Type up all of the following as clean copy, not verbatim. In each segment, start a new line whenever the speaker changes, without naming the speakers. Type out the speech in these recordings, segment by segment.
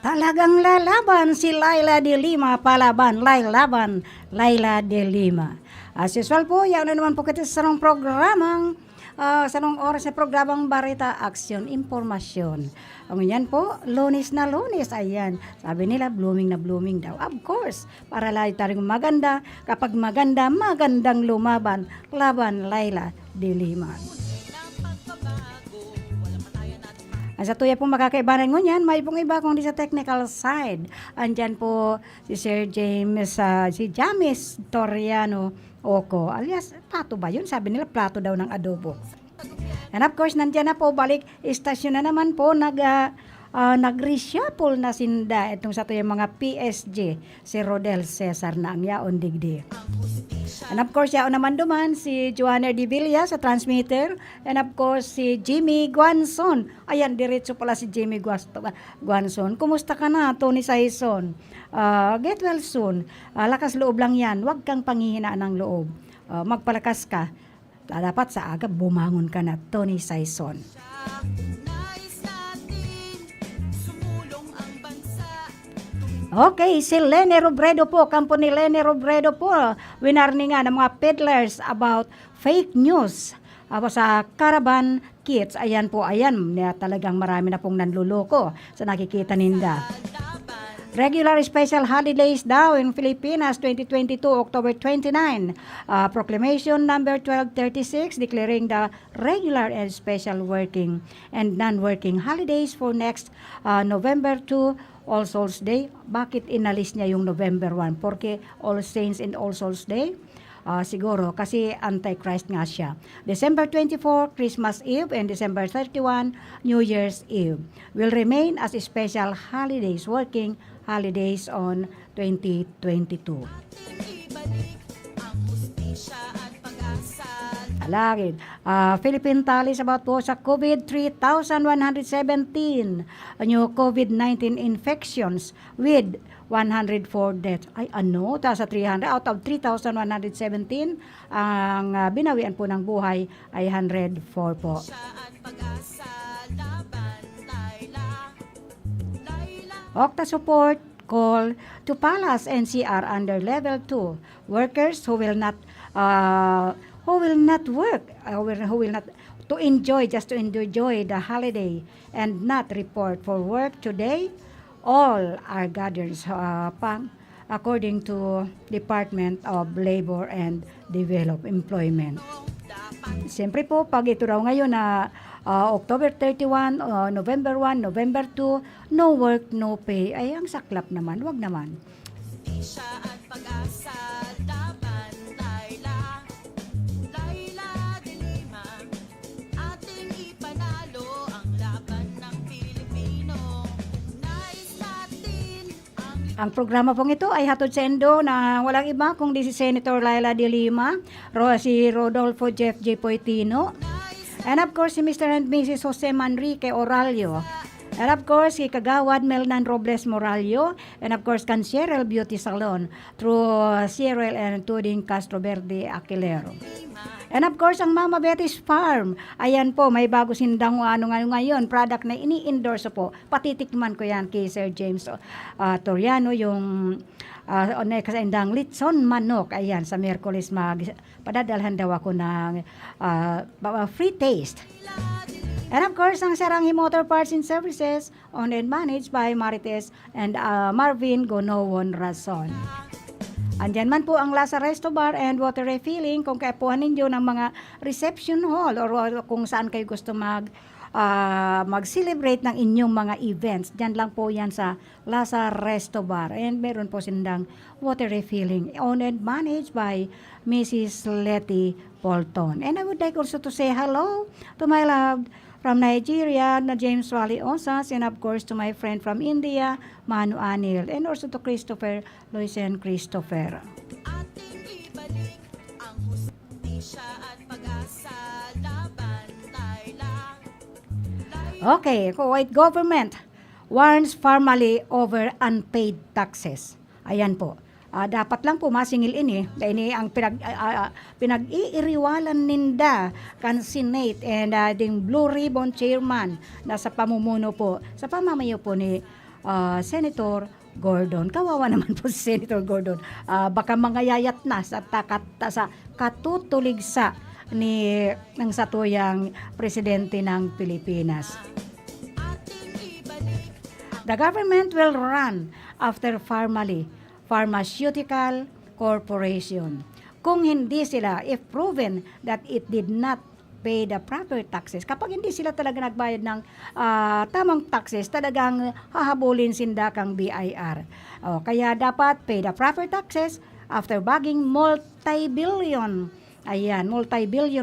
Talagang lalaban si Laila de Lima, palaban, Laila de Lima. As usual po, yan na naman po kita sa sarong programang, sa nung oras na programang Bareta, Aksyon, Impormasyon. Ang yan po, Lunes na Lunes, ayan. Sabi nila, blooming na blooming daw. Of course, para lagi tayong maganda, kapag maganda, magandang lumaban, laban Laila de Lima. Sa tuya pong makakaibanan ngunyan, may pong iba kung di sa technical side. Andyan po si Sir James, si James Toriano Oko, alias plato ba yun? Sabi nila plato daw ng adobo. And of course, nandyan na po, balik istasyon na naman po, nag-reshuffle na sinda itong sa tuya mga PSG, si Rodel Cesar na ang yaon digdi. And of course, yaon naman duman si Joanna Di Villa sa transmitter. And of course, si Jimmy Guanzon. Ayan, diretso pala si Jimmy Guanzon. Kumusta ka na, Tony Saison? Get well soon. Lakas loob lang yan. Huwag kang panghihinaan ng loob. Magpalakas ka. Dapat sa aga, bumangon ka na, Tony Saison. Okay, si Lene Robredo po, kampo ni Lene Robredo po, winarni nga ng mga peddlers about fake news sa caravan kits. Ayan po, ayan, talagang marami na pong nanluloko sa nakikita ninda. Regular special holidays daw in Pilipinas 2022, October 29. Proclamation number 1236 declaring the regular and special working and non-working holidays for next November 2, All Souls Day. Bakit inalis niya yung November 1? Porque All Saints and All Souls Day? Siguro kasi Antichrist nga siya. December 24, Christmas Eve, and December 31, New Year's Eve will remain as special holidays, working holidays on 2022. Alagid. Philippine tallies about po sa COVID, 3,117 new COVID-19 infections with 104 deaths. Ay ano, sa 300 out of 3,117 ang binawian po ng buhay ay 104 po. Okta support call to Palace NCR under level 2 workers who will not work, who will not to enjoy the holiday and not report for work today. All are gathered according to Department of Labor and Employment. Siyempre po, pag ito raw ngayon na October 31, November 1, November 2, no work, no pay, ay ang saklap naman, wag naman. Ang programa pong ito ay hatod sa endo na walang iba kundi si Senator Laila de Lima, si Rodolfo Jeff J. Poitino, and of course si Mr. and Mrs. Jose Manrique Oralio, and of course si Kagawad Melnan Robles Moralio, and of course Cancierel Beauty Salon through Cyril and Tuding Castro Verde Aquilero. And of course, ang Mama Betty's Farm. Ayan po, may bago sindang ngayon, product na ini-endorse po. Patitikman ko yan kay Sir James Toriano, yung kasindang litson manok. Ayan, sa Miyerkules padadalhan daw ako ng free taste. And of course, ang Saranghi Motor Parts and Services, owned and managed by Marites and Marvin Gonowon Rason. Andyan man po ang Lasa Resto Bar and water refilling kung kaipuhan ninyo ng mga reception hall or kung saan kayo gusto mag-celebrate ng inyong mga events. Diyan lang po yan sa Lasa Resto Bar. And meron po silang water refilling owned and managed by Mrs. Letty Bolton. And I would like also to say hello to my love from Nigeria, na James Wally Osas, and of course to my friend from India, Manu Anil, and also to Christopher, Loisen Christopher.
Ating ibalik ang hustisya at pag-asa, laban Laila.
Okay, Kuwait government warns formally over unpaid taxes. Ayan po. Dapat lang po masingil ini dahil ang pinag-iiriwalan ninda kan Senate and ding Blue Ribbon Chairman na sa pamumuno po, sa pamamayo po ni Senator Gordon. Kawawa naman po si Senator Gordon. Baka mangayayat na sa katutuligsa ng satuyang presidente ng Pilipinas. The government will run after Pharmaceutical Corporation. Kung hindi sila, if proven that it did not pay the proper taxes, kapag hindi sila talaga nagbayad ng tamang taxes, talagang hahabulin sindakang BIR. Kaya dapat pay the proper taxes after bagging multi-billion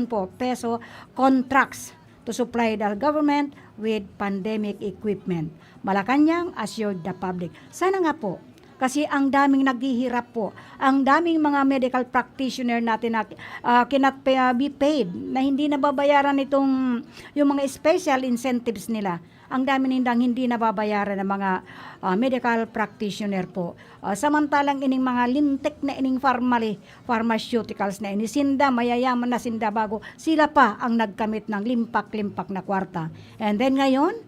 po peso contracts to supply the government with pandemic equipment. Malacanang assured the public. Sana nga po, kasi ang daming naghihirap po. Ang daming mga medical practitioner natin na cannot be paid, na hindi nababayaran yung mga special incentives nila. Ang dami nindang hindi nababayaran ng mga medical practitioner po. Samantalang ining mga lintik na ining pharmaceuticals na inisinda, mayayaman na sinda bago sila pa ang nagkamit ng limpak-limpak na kwarta. And then ngayon,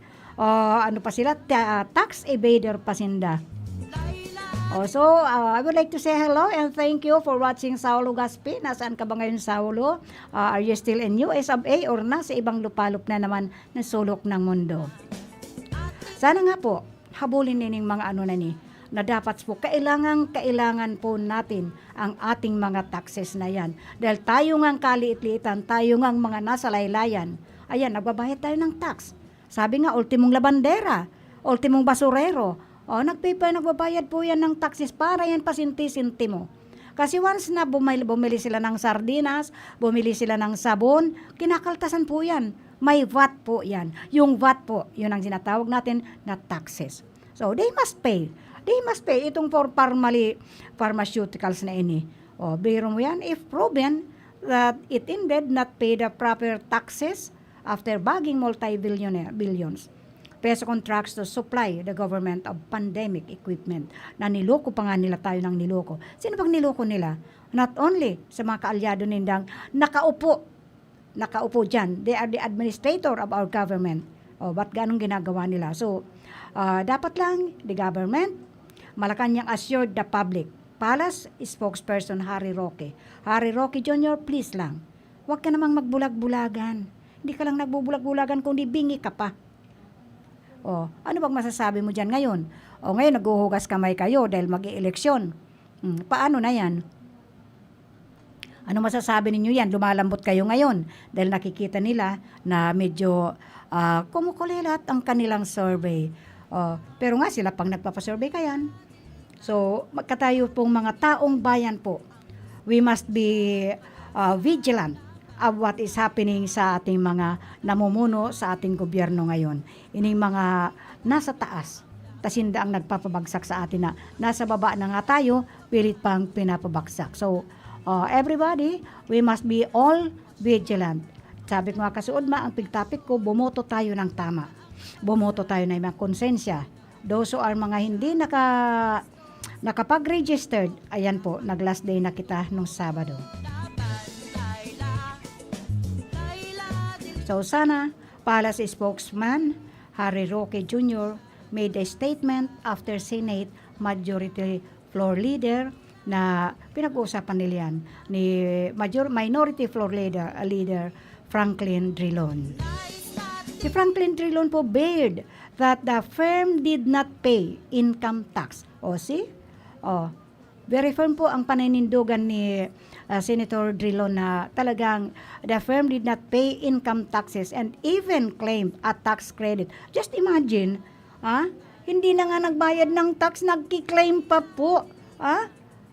tax evader pa sinda. So, I would like to say hello and thank you for watching Saulo Gaspi. Nasaan ka ba ngayon, Saulo? Are you still in US of A or nasa ibang lupalop na naman na sulok ng mundo? Sana nga po, habulin nining mga na dapat po, kailangan po natin ang ating mga taxes na yan. Dahil tayo ngang kaliit-liitan, tayo ngang mga nasa laylayan, ayan, nagbabayad tayo ng tax. Sabi nga, ultimong labandera, ultimong basurero, nagbabayad po yan ng taxes para yan pasinti-sinti mo. Kasi once na bumili sila ng sardinas, bumili sila ng sabon, kinakaltasan po yan. May VAT po yan. Yung VAT po, yun ang sinatawag natin na taxes. So, they must pay. They must pay itong for pharmaceuticals na ini. Biro mo yan, if proven that it indeed not pay the proper taxes after bagging multi-billions peso contracts to supply the government of pandemic equipment. Na niloko pa nga nila tayo ng niloko. Sino bang niloko nila? Not only sa mga kaalyado nindang nakaupo dyan. They are the administrator of our government. Ba't ganong ginagawa nila? So, dapat lang the government, Malacanang assured the public. Palace spokesperson Harry Roque. Harry Roque Jr., please lang. Huwag ka namang magbulag-bulagan. Hindi ka lang nagbubulag-bulagan kundi bingi ka pa. Ano bang masasabi mo dyan ngayon? Ngayon naghuhugas kamay kayo dahil mag-i-eleksyon. Paano na yan? Ano masasabi ninyo yan? Lumalambot kayo ngayon dahil nakikita nila na medyo kumukulilat ang kanilang survey. Pero nga sila pang nagpapasurvey kayan. So, magkatayo pong mga taong bayan po. We must be vigilant of what is happening sa ating mga namumuno sa ating gobyerno ngayon. Ining mga nasa taas, tasinda ang nagpapabagsak sa atin na nasa baba na nga tayo, pilit pang pinapabagsak. So, everybody, we must be all vigilant. Sabi ko nga kasuod ang pigtapik ko, bumoto tayo ng tama. Bumoto tayo na mga konsensya. Those who are mga hindi nakapag-registered, ayan po, nag-last day na kita nung Sabado. So sana, Palace spokesman Harry Roque Jr. made a statement after Senate Majority Floor Leader na pinag-uusapan nila yan ni Minority Floor Leader Franklin Drilon. Si Franklin Drilon po bared that the firm did not pay income tax. very firm po ang paninindugan ni Senator Drilon na talagang the firm did not pay income taxes and even claimed a tax credit. Just imagine, hindi na nga nagbayad ng tax, nagki-claim pa po.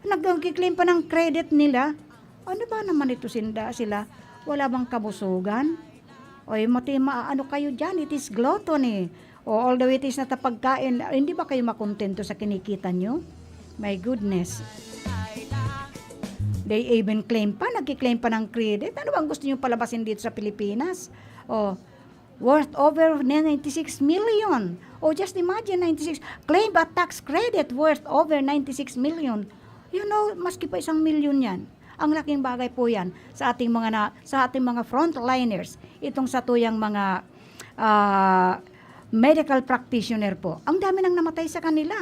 Nagki-claim pa ng credit nila. Ano ba naman ito sila? Wala bang kabusugan? Oy, ano kayo dyan? It is gluttony. O although it is not a pagkain, hindi ba kayo makontento sa kinikita nyo? My goodness. They even nagki-claim pa ng credit. Ano bang gusto nyo palabasin dito sa Pilipinas? Worth over 96 million. Just imagine 96. Claim a tax credit worth over 96 million. You know, maski pa 1 million yan. Ang laking bagay po yan sa ating mga frontliners. Itong sa tuyang mga medical practitioner po. Ang dami nang namatay sa kanila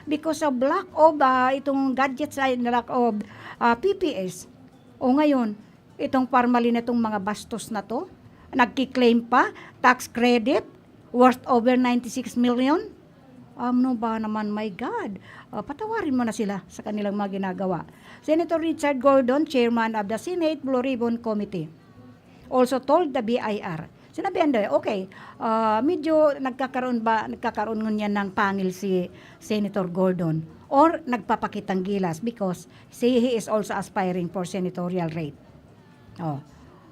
because of lack of itong gadgets ay lack of PPS. Ngayon, itong formalin na itong mga bastos na to, nagki-claim pa tax credit worth over 96 million. Ano ba naman, my God? Patawarin mo na sila sa kanilang mga ginagawa. Senator Richard Gordon, chairman of the Senate Blue Ribbon Committee, also told the BIR, sinabihan daw, medyo nagkakaroon ngunyan ng pangil si Senator Gordon or nagpapakitang gilas because he is also aspiring for senatorial rate.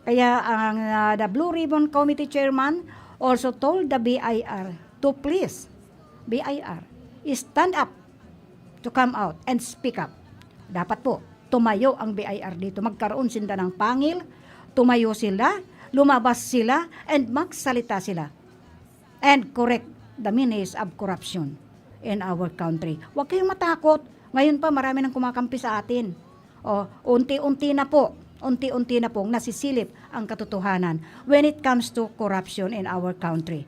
Kaya ang the Blue Ribbon Committee chairman also told the BIR to please, BIR, stand up to come out and speak up. Dapat po, tumayo ang BIR dito. Magkaroon sila ng pangil, tumayo sila, lumabas sila, and magsalita sila. And correct the menace of corruption in our country. Huwag kayong matakot. Ngayon pa, marami nang kumakampi sa atin. Unti-unti na pong nasisilip ang katotohanan when it comes to corruption in our country.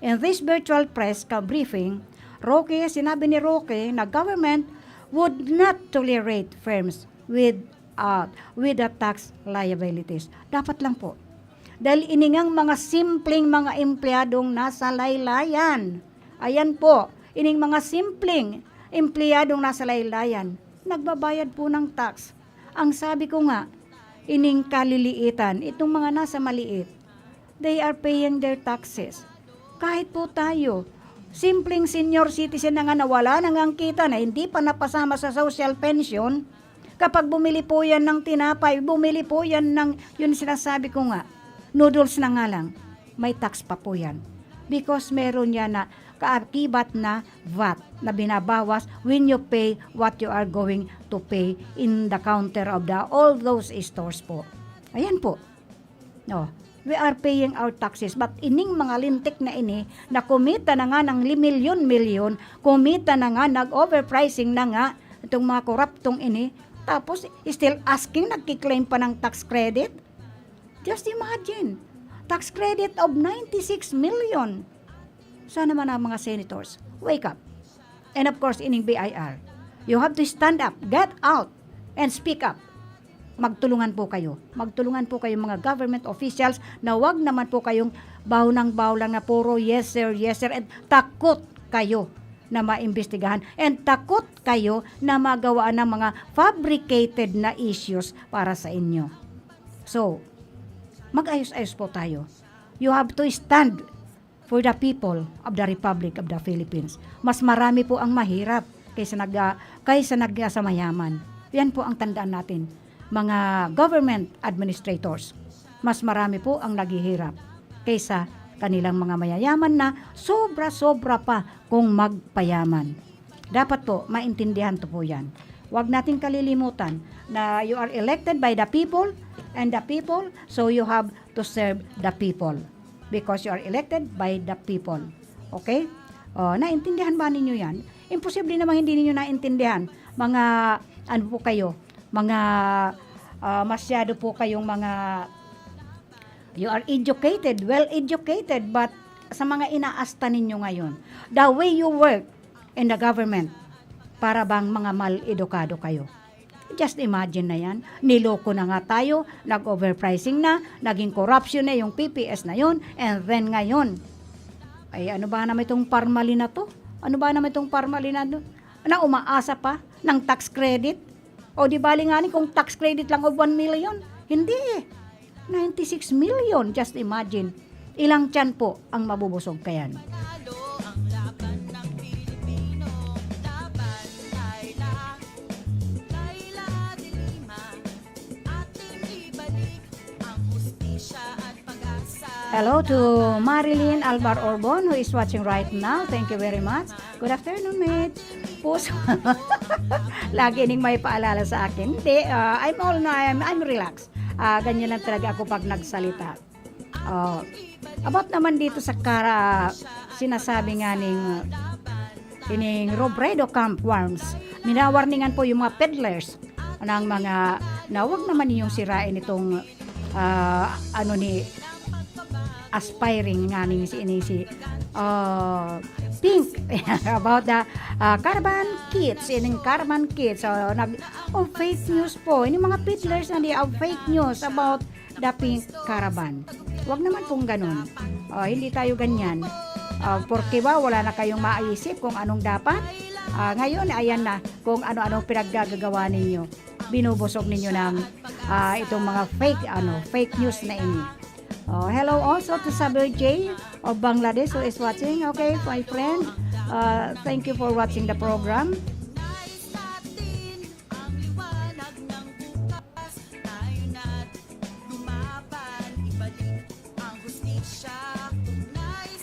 In this virtual press briefing, sinabi ni Roque na government would not tolerate firms with the tax liabilities. Dapat lang po. Dahil iningang mga simpleng mga empleyadong nasa laylayan. Ayan po, ining mga simpleng empleyadong nasa laylayan, nagbabayad po ng tax. Ang sabi ko nga, ining kaliliitan, itong mga nasa maliit, they are paying their taxes. Kahit po tayo, simpleng senior citizen na nga nawala nang ang kita na hindi pa napasama sa social pension, kapag bumili po yan ng tinapay, bumili po yan ng, yun sinasabi ko nga, noodles na nga lang, may tax pa po yan. Because meron yan na kaakibat na VAT na binabawas when you pay what you are going to pay in the counter of all those stores po. Ayan po. We are paying our taxes, but ining mga lintik na ini, na kumita na nga ng milyon-milyon, kumita na nga, nag-overpricing na nga, itong mga koruptong ini, tapos still asking, nagkiklaim pa ng tax credit. Just imagine, tax credit of 96 million. Sana man ang mga senators, wake up. And of course, ining BIR, you have to stand up, get out, and speak up. Magtulungan po kayo mga government officials na wag naman po kayong baw lang na puro yes sir, and takot kayo na maimbestigahan and takot kayo na magawaan ng mga fabricated na issues para sa inyo. So, mag-ayos-ayos po tayo. You have to stand for the people of the Republic of the Philippines. Mas marami po ang mahirap kaysa sa mayaman. Yan po ang tandaan natin. Mga government administrators, mas marami po ang naghihirap kaysa kanilang mga mayayaman na sobra-sobra pa kung magpayaman. Dapat po, maintindihan to po yan. Huwag nating kalilimutan na you are elected by the people and the people, so you have to serve the people because you are elected by the people. Okay? Naintindihan ba ninyo yan? Imposible namang hindi ninyo naintindihan. Mga, ano po kayo, mga masyado po kayong mga you are educated, well educated, but sa mga inaasta ninyo ngayon, the way you work in the government, para bang mga mal-edukado kayo. Just imagine na yan, niloko na nga tayo, nag-overpricing na, naging corruption na yung PPS na yun, and then ngayon, ay ano ba naman itong parmali na to? Ano ba naman itong parmali na to? Na umaasa pa ng tax credit. O di bali nga ni kung tax credit lang of 1 million. Hindi eh. 96 million. Just imagine. Ilang tiyan po ang mabubusog kayan.
Talo ang laban ng Pilipino. Laban, Laila de Lima. Ating ibalik ang hustisya at pag-asa.
Hello to Marilyn Alvar Orbon who is watching right now. Thank you very much. Good afternoon, mate. Puso. Lagi ning may paalala sa akin. Hindi, I'm relaxed. Ganyan lang talaga ako pag nagsalita. About naman dito sa sinasabi nga ning Robredo Camp Worms. Minawarningan po yung mga peddlers ng mga na wag naman ninyong sirain itong aspiring nga si Pink about the caravan kits, caravan kits. Fake news po. Ini mga peddlers na fake news about the Pink Caravan. Wag naman pong ganun. Hindi tayo ganyan. Porque ba wala na kayong maisip kung anong dapat? Ngayon, ayan na kung ano-ano pinaggagawa ninyo. Binubusog ninyo ng itong mga fake news na ini. Hello also to Sabir J of Bangladesh who is watching. Okay, my friend. Thank you for watching the program.
Nais natin ang liwanag ng bukas. Tayo na't lumaban, ibalik ang hustisya.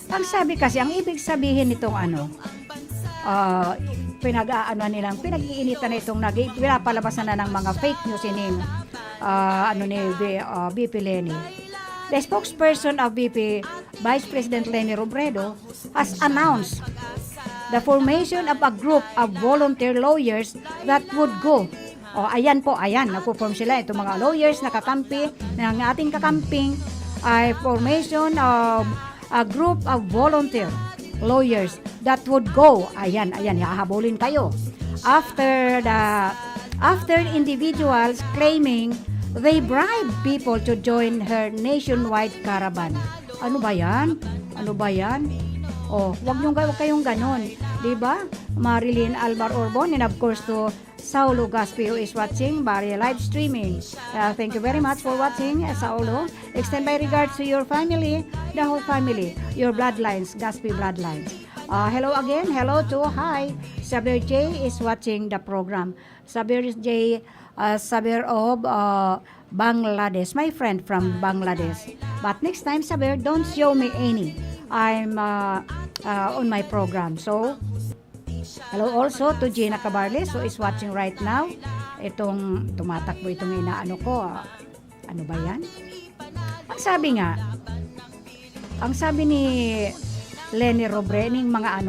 Ang sabi kasi, ang ibig sabihin nitong pinag-iinitan na itong pinapalabasan na ng mga fake news ni BP Leni. The spokesperson of BP, Vice President Leni Robredo, has announced the formation of a group of volunteer lawyers that would go. Ayan, nagpo-form sila. Itong mga lawyers na kakampi, ng ating kakamping, ay formation of a group of volunteer lawyers that would go. Ayan, hahabulin kayo. After individuals claiming they bribe people to join her nationwide caravan. Ano ba yan? Wag kayong ganon. Diba? Marilyn Alvar Orbon, and of course to Saulo Gaspi who is watching by live streaming. Thank you very much for watching, Saulo. Extend my regards to your family, the whole family, your bloodlines, Gaspi bloodlines. Hello again. Hello to Sabir J is watching the program. Sabir J, Sabir of Bangladesh, my friend from Bangladesh. But next time, Sabir, don't show me any. I'm on my program. So, hello also to Gina Cabarles who is watching right now. Itong tumatakbo itong inaano ko. Ano ba yan? Ang sabi ni Leni Robredo, mga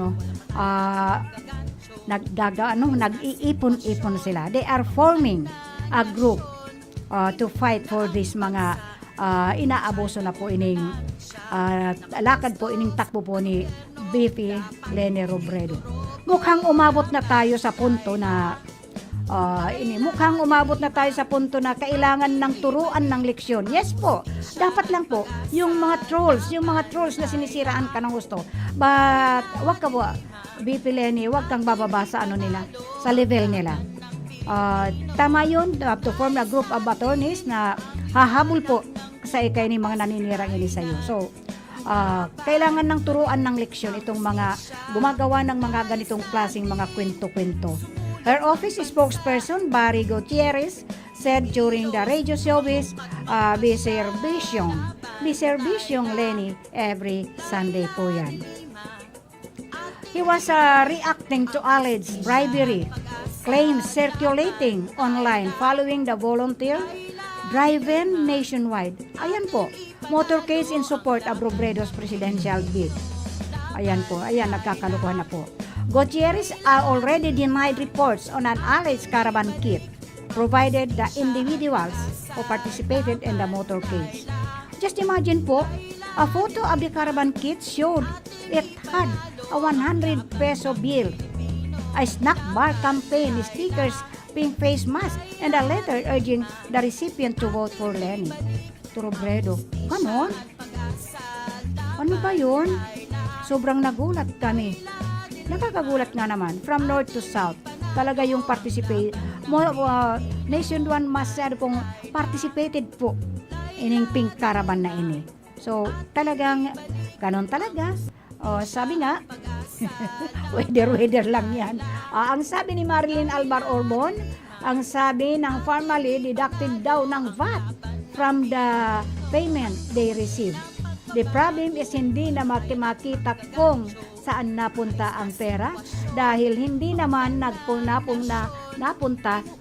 nag-iipon-ipon sila. They are forming a group to fight for this mga inaabuso na po ining lakad po ining takbo po ni BP Leni Robredo. Mukhang umabot na tayo sa punto na kailangan ng turuan ng leksyon. Yes po, dapat lang po yung mga trolls na sinisiraan ka ng gusto. But wag ka po, BP Leni, wag kang bababa sa nila, sa level nila. Tama yun, to form a group of attorneys na hahabol po sa ikay ni mga naninirang ini sa'yo. So, kailangan ng turuan ng leksyon itong mga gumagawa ng mga ganitong klaseng mga kwento-kwento. Her office spokesperson, Barry Gutierrez, said during the radio showbiz, Biserbisyong Leni, every Sunday po yan. He was reacting to alleged bribery claims circulating online following the volunteer drive-in nationwide. Ayan po, motorcade in support of Robredo's presidential bid. Ayan, nagkakalukuhan na po. Gutierrez already denied reports on an alleged caravan kit provided the individuals who participated in the motorcade. Just imagine po, a photo of the caravan kit showed it had a 100 peso bill, a snack bar campaign, stickers, pink face mask, and a letter urging the recipient to vote for Leni Robredo. Ganon? Ano ba yun? Sobrang nagulat kami. Nakakagulat nga naman. From north to south, talaga yung participate nation one masyado pong participated po ining pink caravan na ini. So talagang ganon talaga. Sabi nga weather lang yan. Ang sabi ni Marilyn Alvar Orbon, ang sabi ng formally deducted daw ng VAT from the payment they receive. The problem is hindi na makita kung saan napunta ang pera dahil hindi naman napunta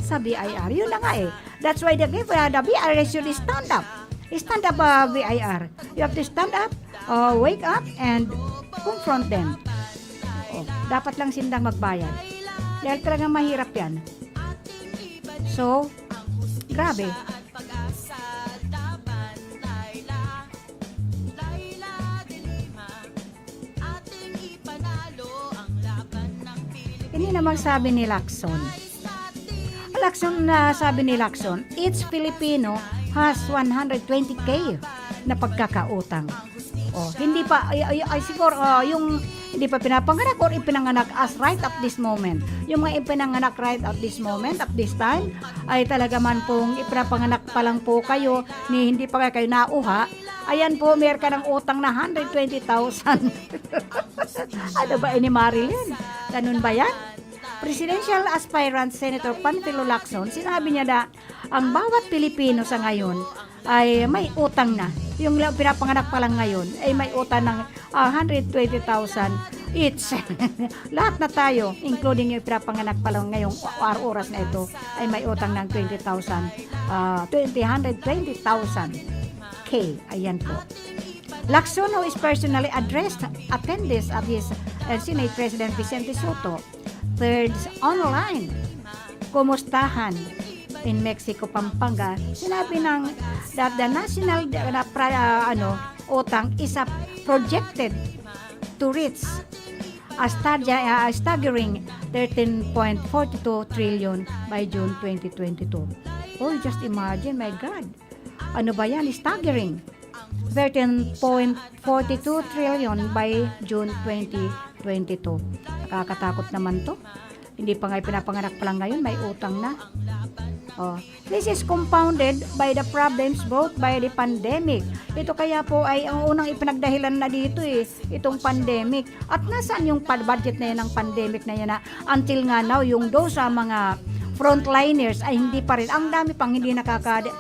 sa BIR. Yun na nga eh. That's why the BIR should stand up. Stand up BIR. You have to stand up, wake up, and confront them. Dapat lang sindang magbayad. Dahil talagang mahirap yan. So, grabe. Ini naman sabi ni Aksyon. Sabi ni Aksyon, each Filipino has 120k na pagkakautang. Hindi pa siguro yung hindi pa pinapanganak or ipinanganak as right at this moment. Yung mga ipinanganak right at this moment, at this time, ay talaga man pong ipinapanganak pa lang po kayo, ni hindi pa kayo nauha, ayan po, meron ka ng utang na 120,000. Ano ba ini Marilyn? Ganun ba yan? Presidential aspirant Senator Panfilo Lacson, sinabi niya na ang bawat Pilipino sa ngayon ay may utang na. Yung pinapanganak pa lang ngayon ay may utang ng 120,000 each. Lahat na tayo, including yung pinapanganak pa lang ngayong oras na ito, ay may utang ng 120,000 K. Ayan po. Lacson, who is personally addressed attendees of his Senate President Vicente Soto, third online kumustahan in Mexico, Pampanga, sinabi ng that the national utang is projected to reach a staggering 13.42 trillion by June 2022. Just imagine, my God. Ano ba yan? Staggering. 13.42 trillion by June 2022. Nakakatakot naman to. Hindi pa nga pinapanganak pa lang ngayon, may utang na. This is compounded by the problems brought by the pandemic. Ito kaya po ay ang unang ipinagdahilan na dito itong pandemic. At nasaan yung budget na yan ng pandemic na yan na until nga now, yung do sa mga frontliners ay hindi pa rin. Ang dami pang hindi nakakatanggap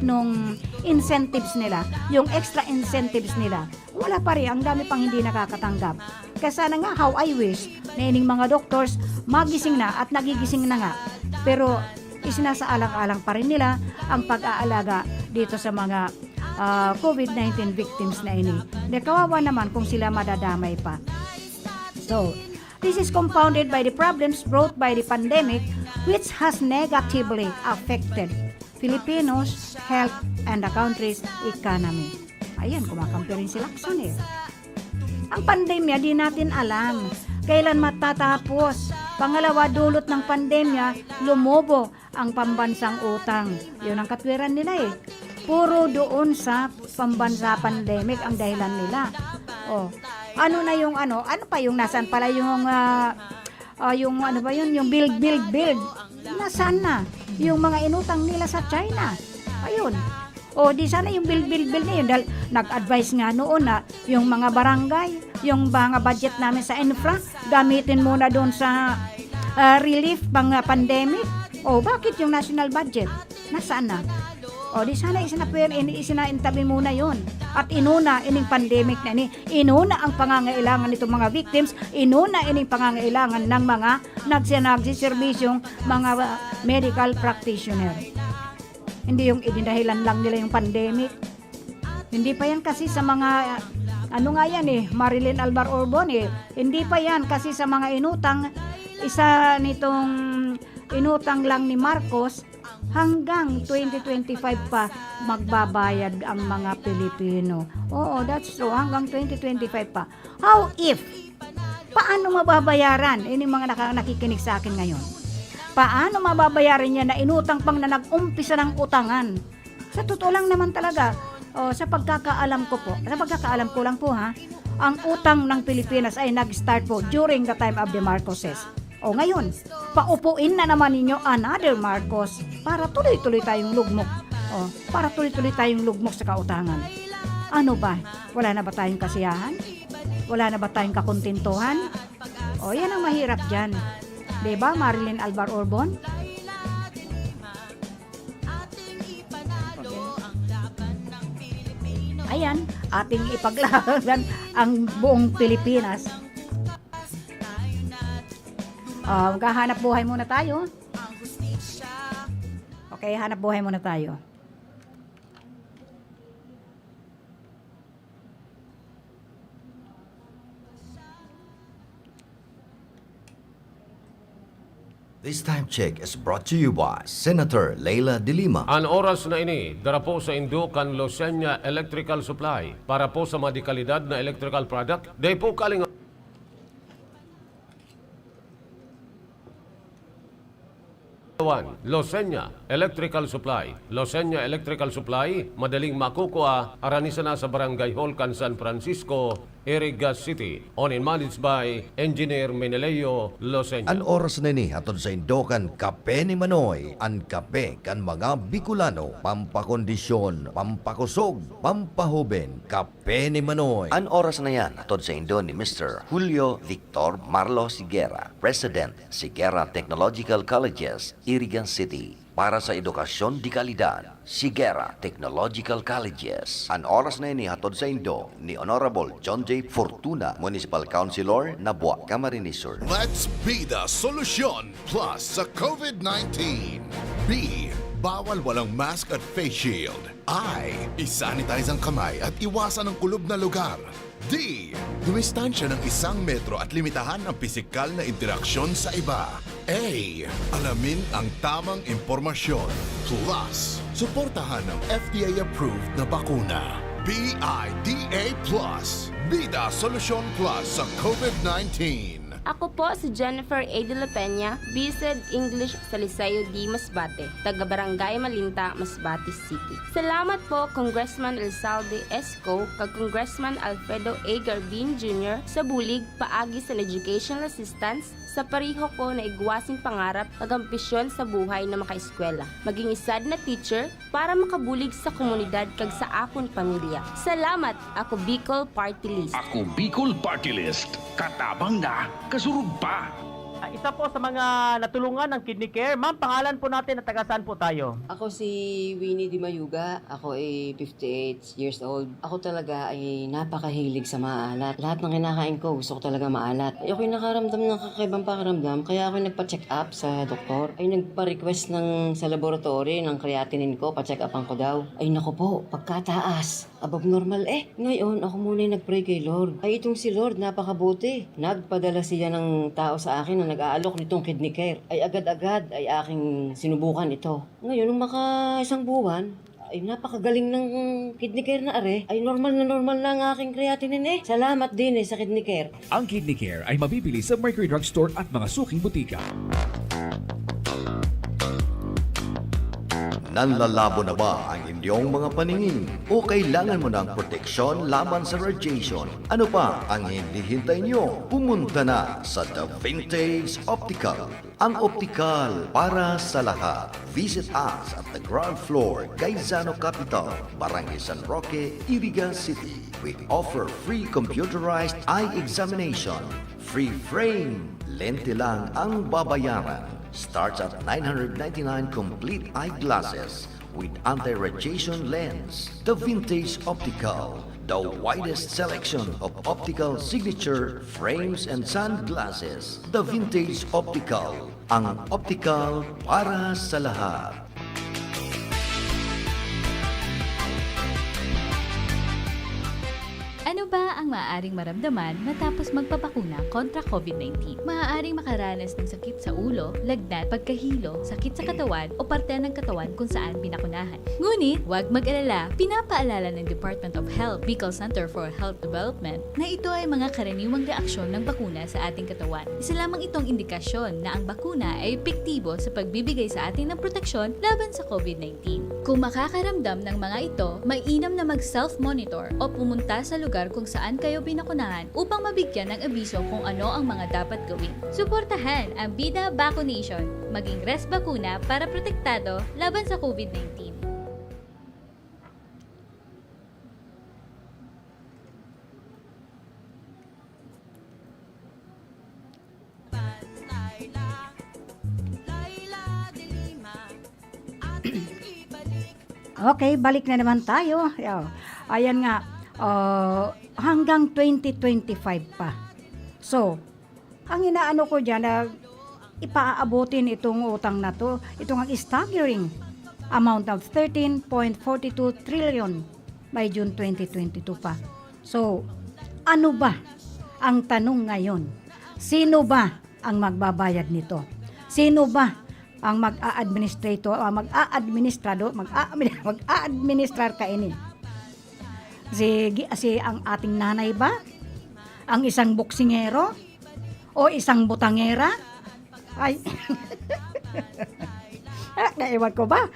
nung incentives nila, yung extra incentives nila. Wala pa rin, ang dami pang hindi nakakatanggap. Kaya sana nga, how I wish na ining mga doctors magising na at nagigising na nga. Pero isinasaalang-alang pa rin nila ang pag-aalaga dito sa mga COVID-19 victims na ini. Kawawa naman kung sila madadamay pa. So, this is compounded by the problems brought by the pandemic, which has negatively affected Filipinos' health and the country's economy. Ayan, kumakampi rin si Lacson Ang pandemya, di natin alam kailan matatapos. Pangalawa, dulot ng pandemya, lumobo ang pambansang utang. Yun ang katwiran nila Puro doon sa pambansa pandemic ang dahilan nila. Ano na yung ano pa yung nasaan pala yung yung ano ba yun, yung build. Nasaan na? Yung mga inutang nila sa China. Ayun. Di sana yung build na yun. Dahil nag-advise nga noon na yung mga barangay, yung mga budget namin sa infra, gamitin muna doon sa relief pang pandemic. Bakit yung national budget? Nasaan na? Di sana isinaintabi muna yon. At inuna ining pandemic na ini. Inuna ang pangangailangan nitong mga victims. Inuna ining pangangailangan ng mga nagsiserbisyong mga medical practitioner. Hindi yung idinahilan lang nila yung pandemic. Hindi pa yan kasi sa mga Marilyn Alvar Orbon Hindi pa yan kasi sa mga inutang. Isa nitong inutang lang ni Marcos, hanggang 2025 pa magbabayad ang mga Pilipino. That's true. Hanggang 2025 pa. How if? Paano mababayaran? Ini mga nakikinig sa akin ngayon. Paano mababayaran niya na inutang pang na nag-umpisa ng utangan? Sa totoo lang naman talaga, sa pagkakaalam ko lang po ang utang ng Pilipinas ay nag-start po during the time of the Marcoses. O ngayon, paupuin na naman ninyo another Marcos para tuloy-tuloy tayong lugmok. O, para tuloy-tuloy tayong lugmok sa kautangan. Ano ba? Wala na ba tayong kasiyahan? Wala na ba tayong kakuntintuhan? O, yan ang mahirap dyan. Diba, Marilyn Alvar Orbon? Ayan, ating ipaglaban ang buong Pilipinas. Maghahanap buhay muna tayo. Okay, hanap buhay muna tayo.
This time check is brought to you by Senator Leila de Lima.
Ang oras na ini, dara po sa Indukan Losenya Electrical Supply para po sa madikalidad na electrical product. Day po kaling Losenya Electrical Supply. Losenya Electrical Supply, madaling makukuha, aranisa na sa Barangay Hall, San Francisco, Iriga City. Owned and managed by Engineer Meneleo Losenya.
Ang oras na ini hatod sa Indukan Kape ni Manoy. Ang kape kan mga Bicolano, pampakondisyon, pampakusog, pampahuben. Kape ni Manoy.
Ang oras na yan hatod sa Indo ni Mr. Julio Victor Marlo Sigera, President, Sigera Technological Colleges, Iriga City. Para sa edukasyon di kalidad, Sigera Technological Colleges. Ang oras na ini hatod sa Indo ni Honorable John J. Fortuna, Municipal Councilor, Nabua, Camarines Sur.
Let's be the solution plus sa COVID-19. B. Bawal walang mask at face shield. I. Isanitize ang kamay at iwasan ang kulob na lugar. D. Dumistansya ng 1 metro at limitahan ang pisikal na interaksyon sa iba. A. Alamin ang tamang impormasyon. Plus, suportahan ng FDA-approved na bakuna. BIDA Plus. Bida Solusyon Plus sa COVID-19.
Ako po si Jennifer A. de la Peña, Bised English sa Liceo D. Masbate, taga Barangay Malinta, Masbate City. Salamat po Congressman Elsalde Esco kag Congressman Alfredo A. Garbin Jr. sa bulig paagi sa educational assistance sa pariho ko na igwasing pangarap kag ambisyon sa buhay na makaeskwela. Maging isad na teacher para makabulig sa komunidad kag sa akon pamilya. Salamat, ako Bicol Party List.
Ako Bicol Party List. Katabang na, kasurug pa.
Isa po sa mga natulungan ng kidney care. Ma'am, pangalan po natin at taga saan po tayo?
Ako si Winnie Di Mayuga. Ako ay 58 years old. Ako talaga ay napakahilig sa maalat. Lahat ng kinakain ko, gusto ko talaga maalat. Ako'y nakaramdam ng kakaibang pakiramdam, kaya ako'y nagpa-check up sa doktor. Ay nagpa-request sa laboratory ng creatinine ko, pa-check upan ko daw. Ay naku po, pagkataas, above normal Ngayon, ako muna nag-pray kay Lord. Ay itong si Lord, napakabuti. Nagpadala siya ng tao sa akin na nag-aalok nitong kidney care. Ay agad-agad ay aking sinubukan ito. Ngayon, nung maka 1 buwan, ay napakagaling ng kidney care na ay normal na ang aking creatinine Salamat din sa kidney care.
Ang Kidney Care ay mabibili sa Mercury Drug Store at mga suking butika.
Nanlalabo na ba ang inyong mga paningin? O kailangan mo ng proteksyon laban sa radiation? Ano pa ang hindi hintay nyo? Pumunta na sa The Vintage Optical. Ang optical para sa lahat. Visit us at the ground floor, Gaisano Capital, Barangay San Roque, Iriga City. We offer free computerized eye examination. Free frame. Lente lang ang babayaran. Starts at 999 complete eyeglasses with anti-radiation lens. The Vintage Optical, the widest selection of optical signature frames and sunglasses. The Vintage Optical, ang optical para sa lahat.
Ano ba ang maaaring maramdaman matapos magpapakuna kontra COVID-19? Maaaring makaranas ng sakit sa ulo, lagnat, pagkahilo, sakit sa katawan o parte ng katawan kung saan pinakunahan. Ngunit, huwag mag-alala, pinapaalala ng Department of Health, Bicol Center for Health Development na ito ay mga karaniwang reaksyon ng bakuna sa ating katawan. Isa lamang itong indikasyon na ang bakuna ay epektibo sa pagbibigay sa atin ng proteksyon laban sa COVID-19. Kung makakaramdam ng mga ito, mainam na mag-self-monitor o pumunta sa lugar kung saan kayo binakunahan upang mabigyan ng abiso kung ano ang mga dapat gawin. Suportahan ang Bida Vaccination, maging rest bakuna para protektado laban sa COVID-19.
Laila de Lima, ating ibalik.
Okay, balik na naman tayo. Ayan nga, hanggang 2025 pa. So, ang inaano ko dyan na ipaabutin itong utang na to, itong ang staggering amount of 13.42 trillion by June 2022 pa. So, ano ba ang tanong ngayon? Sino ba ang magbabayad nito? Sino ba ang mag-a-administrar kainin? Si ang ating nanay ba? Ang isang boksingero? O isang butangera? Ay, naiwan ko ba?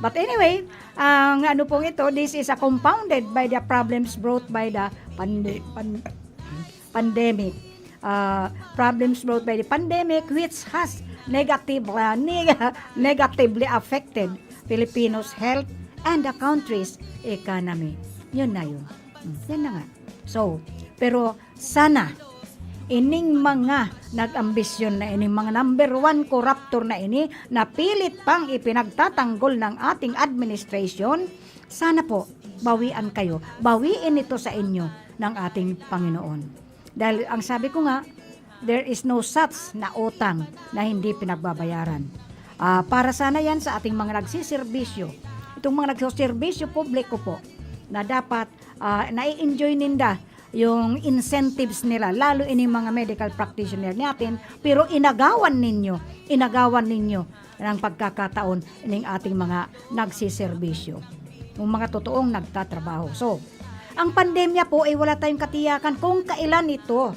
But anyway, ang ano pong ito, this is a compounded by the problems brought by the pandemic. Problems brought by the pandemic which has negatively affected Filipinos' health and the country's economy. Yun na yun. Yan na nga. So, pero sana ining mga nag-ambisyon na ining mga number 1 corruptor na ini na pilit pang ipinagtatanggol ng ating administration, sana po bawian kayo. Bawiin ito sa inyo ng ating Panginoon. Dahil ang sabi ko nga, there is no such na utang na hindi pinagbabayaran. Para sana yan sa ating mga nagsiservisyo. Itong mga nagsiservisyo publiko po na dapat nai-enjoy ninda yung incentives nila, lalo ini mga medical practitioner natin, pero inagawan ninyo ng pagkakataon ining ating mga nagsiservisyo, yung mga totoong nagtatrabaho. So, ang pandemya po ay wala tayong katiyakan kung kailan ito.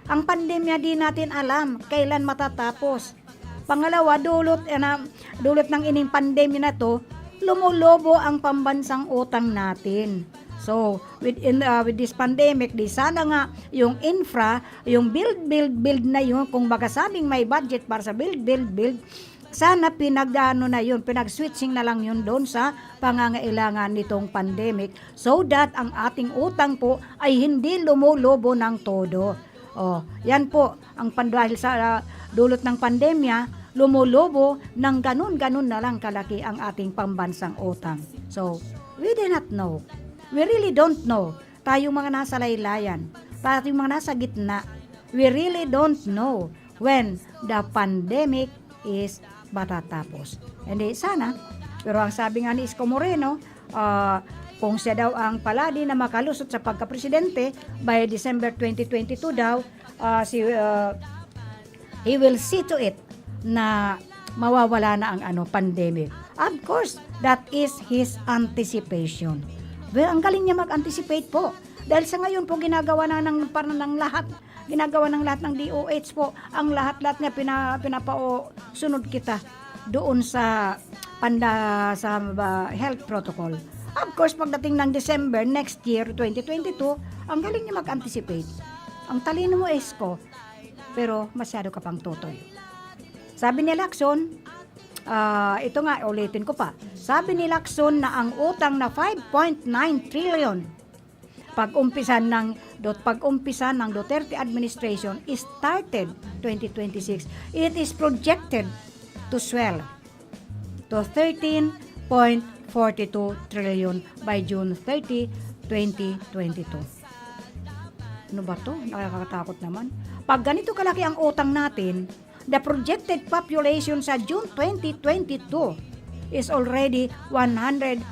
Ang pandemya di natin alam kailan matatapos. Pangalawa, dulot ng ining pandemya na to, lumulobo ang pambansang utang natin. So, with this pandemic, di sana nga yung infra, yung build na yun, kung magasabing may budget para sa build, sana pinag-switching na lang yun doon sa pangangailangan nitong pandemic so that ang ating utang po ay hindi lumulobo ng todo. Yan po, ang dahil sa dulot ng pandemya, lumulobo ng ganun na lang kalaki ang ating pambansang utang. So, we do not know. We really don't know. Tayong mga nasa laylayan, tayong mga nasa gitna, we really don't know when the pandemic is matatapos. Hindi sana, pero ang sabi nga ni Isko Moreno, kung siya daw ang paladi na makalusot sa pagkapresidente by December 2022 daw, he will see to it na mawawala na ang pandemic. Of course, that is his anticipation. Well, ang galing niya mag-anticipate po. Dahil sa ngayon po ginagawa ng lahat ng DOH po, ang lahat niya sunod kita doon sa health protocol. Of course, pagdating ng December next year, 2022, ang galing niya mag-anticipate. Ang talino mo, Esko, pero masyado ka pang totoy. Sabi ni Aksyon, ito nga, ulitin ko pa. Sabi ni Aksyon na ang utang na 5.9 trillion pag-umpisa ng Duterte administration started 2026. It is projected to swell to 13.42 trillion by June 30, 2022. Ano ba to? Nakakatakot naman. Pag ganito kalaki ang utang natin, the projected population sa June 2022 is already 111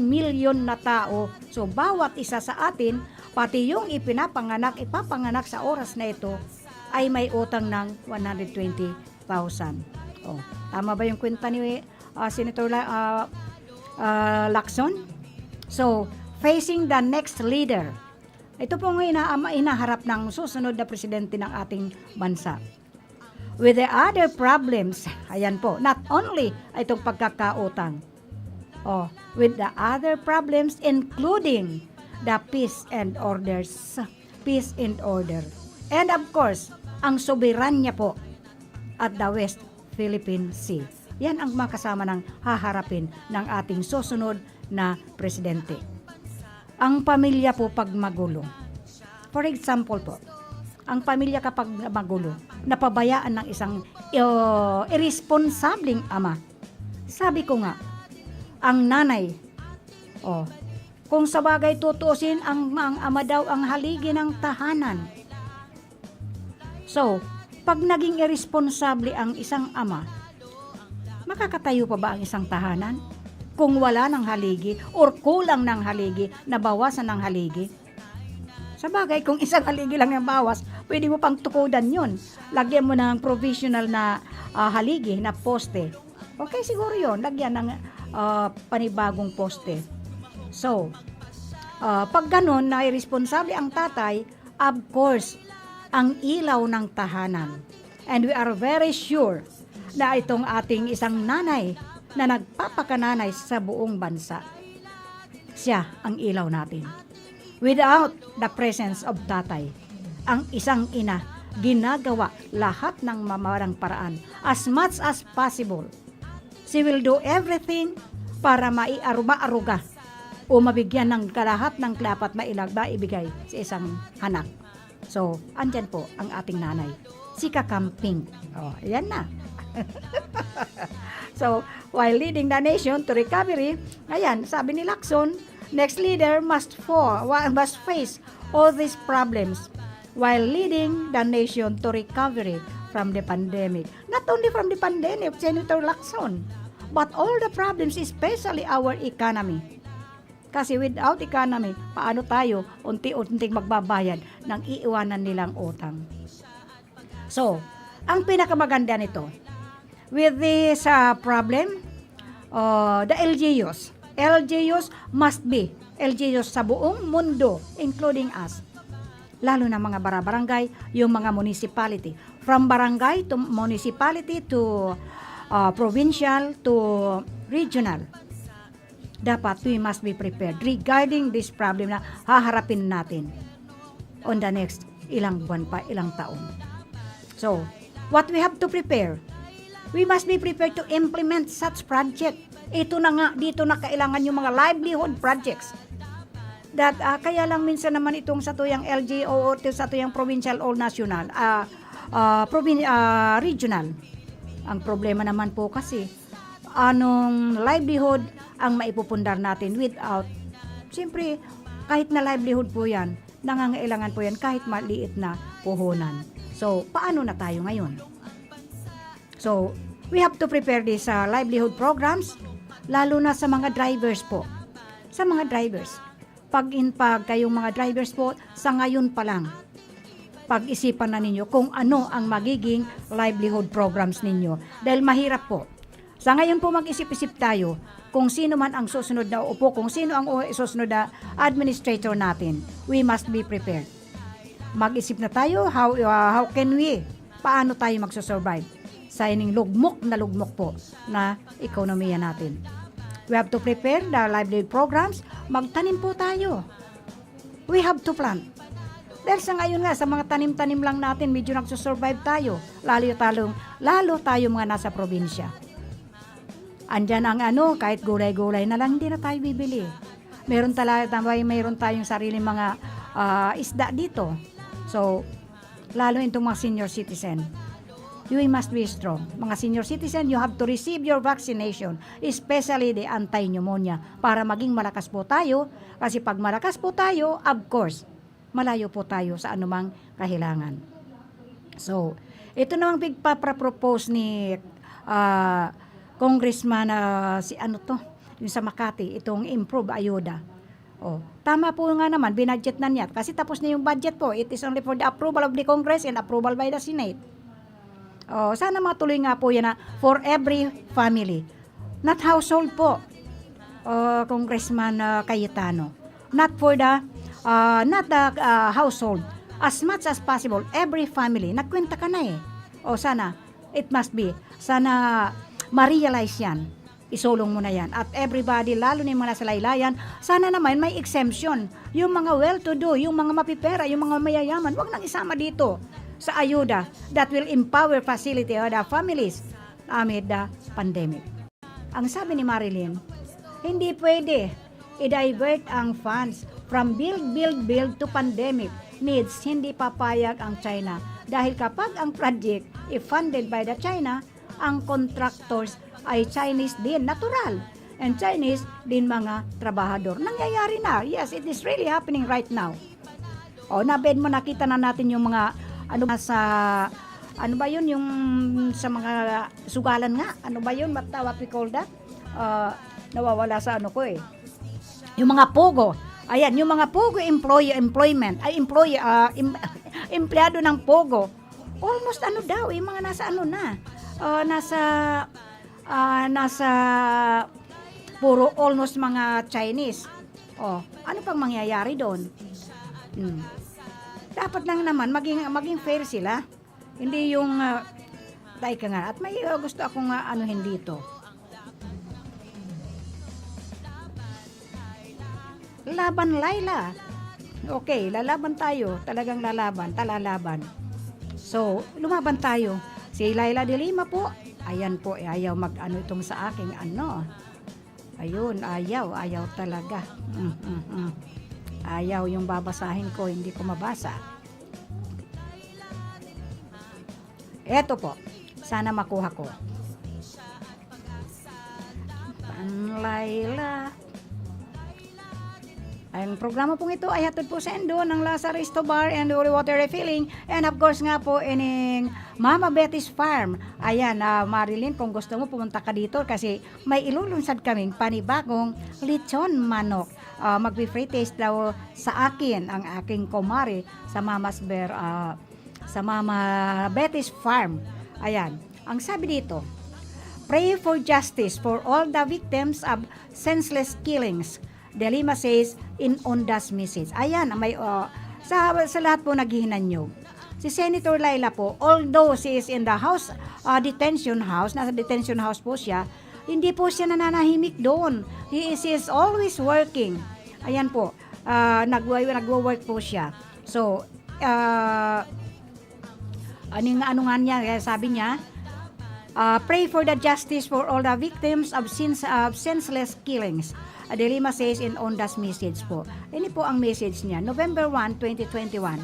million na tao. So, bawat isa sa atin, pati yung ipapanganak sa oras na ito, ay may utang ng 120,000. Tama ba yung kwenta ni Senator Lacson? So, facing the next leader, ito po ang inaharap ng susunod na presidente ng ating bansa. With the other problems, ayan po, not only itong pagkakautang, with the other problems including the peace and order. And of course, ang soberanya po at the West Philippine Sea. Yan ang makasama ng haharapin ng ating susunod na presidente. Ang pamilya po pag magulo. For example po, ang pamilya kapag magulo, napabayaan ng isang irresponsabling ama. Sabi ko nga, ang nanay, kung sa bagay tutuusin, ang ama daw ang haligi ng tahanan. So, pag naging irresponsable ang isang ama, makakatayo pa ba ang isang tahanan? Kung wala ng haligi or kulang ng haligi, nabawasan ng haligi? Sa bagay, kung isang haligi lang yung bawas, pwede mo pang tukudan yun. Lagyan mo ng provisional na haligi, na poste. Okay, siguro yun. Lagyan ng panibagong poste. So, pag ganun na irresponsable ang tatay, of course, ang ilaw ng tahanan. And we are very sure na itong ating isang nanay na nagpapakananay sa buong bansa. Siya ang ilaw natin. Without the presence of tatay, ang isang ina ginagawa lahat ng mamarang paraan as much as possible. She will do everything para maaruga o mabigyan ng kalahat ng dapat maibigay sa isang anak. So, andyan po ang ating nanay. Si Kakamping. Ayan na. So, while leading the nation to recovery, ayan, sabi ni Aksyon, next leader must face all these problems while leading the nation to recovery from the pandemic. Not only from the pandemic, Senator Aksyon, but all the problems, especially our economy. Kasi without economy, paano tayo unti-unting magbabayad ng iiwanan nilang utang? So, ang pinakamaganda nito, with this problem, the LGUs must be LGUs sa buong mundo, including us. Lalo na mga barangay, yung mga municipality. From barangay to municipality to provincial to regional. Dapat we must be prepared regarding this problem na haharapin natin on the next ilang buwan pa, ilang taon. So, what we have to prepare? We must be prepared to implement such project. Ito na nga, dito na kailangan yung mga livelihood projects. That, kaya lang minsan naman itong sa tuyang LGO o sa tuyang provincial or national, regional. Ang problema naman po kasi, anong livelihood ang maipupundar natin without, siyempre, kahit na livelihood po yan, nangangailangan po yan kahit maliit na puhunan. So, paano na tayo ngayon? So, we have to prepare these livelihood programs, lalo na sa mga drivers po. Sa mga drivers. Pag kayong mga drivers po, sa ngayon pa lang, pag-isipan na ninyo kung ano ang magiging livelihood programs ninyo. Dahil mahirap po. Sa ngayon po mag-isip-isip tayo kung sino man ang susunod na upo, kung sino ang susunod na administrator natin. We must be prepared. Mag-isip na tayo, how can we, paano tayo magsusurvive sa ining lugmok po na ekonomiya natin. We have to prepare the livelihood programs. Magtanim po tayo. We have to plant. Dahil sa ngayon nga, sa mga tanim-tanim lang natin, medyo nagsusurvive tayo. Lalo tayo mga nasa probinsya. Andyan ang kahit gulay-gulay na lang, hindi na tayo bibili. Mayroon tayong sariling mga isda dito. So, lalo itong mga senior citizen. You must be strong. Mga senior citizen, you have to receive your vaccination, especially the anti-pneumonia, para maging malakas po tayo. Kasi pag malakas po tayo, of course, malayo po tayo sa anumang kahilangan. So, ito namang pagpapropose ni Congressman yung sa Makati, itong improve ayuda. Tama po nga naman, binudget na niya. Kasi tapos na yung budget po. It is only for the approval of the Congress and approval by the Senate. Sana matuloy nga po yan na for every family. Not household po, Congressman Cayetano. Not for the household. As much as possible, every family. Nagkwenta ka na sana, it must be. Sana ma-realize yan Isulong mo na yan. At everybody, lalo na yung mga nasa laylayan, sana naman may exemption. Yung mga well-to-do, yung mga mapipera, yung mga mayayaman, wag nang isama dito sa ayuda that will empower facility the families amid the pandemic. Ang sabi ni Marilyn, hindi pwede i-divert ang funds from build to pandemic needs. Hindi papayag ang China dahil kapag ang project funded by the China, ang contractors ay Chinese din, natural. And Chinese din mga trabahador. Nangyayari na. Yes, it is really happening right now. O, nabed mo, nakita na natin yung mga, ano ba yun, yung sa mga sugalan nga. Ano ba yun, what we call that? Nawawala sa ano ko eh. Yung mga pogo. Ayan, yung mga pogo employment, ay empleyado ng pogo. Almost ano daw, yung mga nasa ano na, nasa puro almost mga Chinese. Oh, ano pang mangyayari doon? Dapat lang naman maging fair sila. Hindi yung dahil ka nga. At may gusto akong anuhin dito. Laban Laila. Okay, lalaban tayo. Talagang talalaban. So, lumaban tayo. Si Laila de Lima po, ayan po, ayaw mag-ano itong sa aking ano. Ayun, ayaw talaga. Ayaw yung babasahin ko, hindi ko mabasa. Eto po, sana makuha ko. Laila. Ang programa pong ito ay hatod po sa Endo ng Lazar Resto Bar and Holy Water Refilling, and of course nga po ining Mama Betty's Farm. Ayan, Marilyn, kung gusto mo pumunta ka dito kasi may ilulunsad kaming panibagong lechon manok. Magbe-free taste daw sa akin ang aking kumare sa sa Mama Betty's Farm. Ayan, ang sabi dito, pray for justice for all the victims of senseless killings. De Lima says in Ondas message. Ayan, may sa lahat po naghihinanyog. Si Senator Laila po, although she is in the house, detention house, nasa detention house po siya, hindi po siya nananahimik doon. He is always working. Ayan po, nagwo-work po siya. So, ano nga niya, sabi niya, pray for the justice for all the victims of senseless killings. De Lima says in Ondas message po. Ini po ang message niya. November 1, 2021.